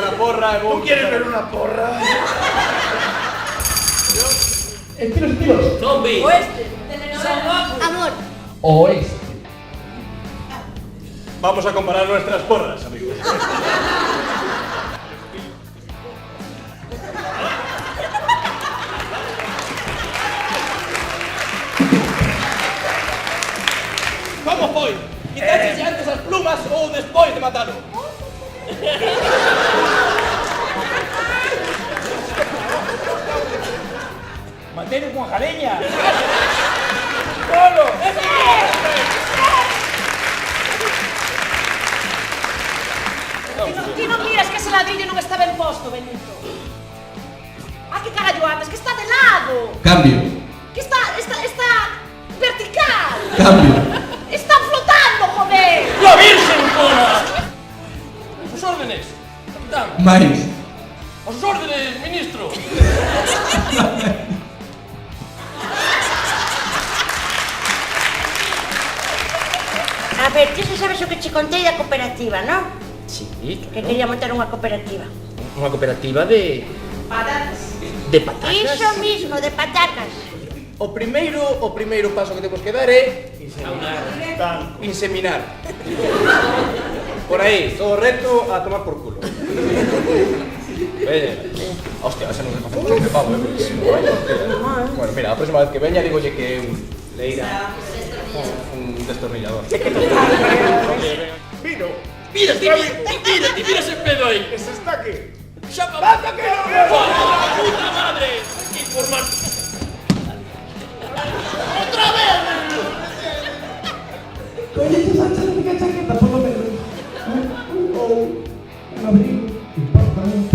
la porra e vou... ¿Tú quieres ver una porra? Estilos. Zombie. Oeste. Telenovela. Amor. Oeste. Vamos a comparar nuestras porras, amigos. Como foi? Quitaste antes as plumas ou despois de matalo? Mantén con jaleña. Polo! Ti non miras que ese ladrillo non está ben posto, Benito. Ah, que carallo andas, que está de lado. Cambio. Que está vertical. Cambio. Está flotando, joder. ¡La Virgen, porra! A sus órdenes, capitán. Mais. A sus órdenes, ministro. A ver, ti xa sabes o que che contei da cooperativa, non? Sí, Que quería montar unha cooperativa. Unha cooperativa de... Patatas. de patacas. Iso mismo, de patacas. O primeiro paso que temos que dar é... inseminar. Por aí, todo recto, a tomar por culo. Veña. Hostia, ese non se pasa mucho de pavo, Bueno, mira, a próxima vez que veña digolle que é un leira... un destornillador. Vino. Mira, mira ese pedo aí. Ese está aquí. ¡Chapa! ¡Bata que no! ¡La puta madre! ¡Hay que informar! ¡Otra vez! Oye, esa chaqueta por lo menos. O un abrigo, un pantalón.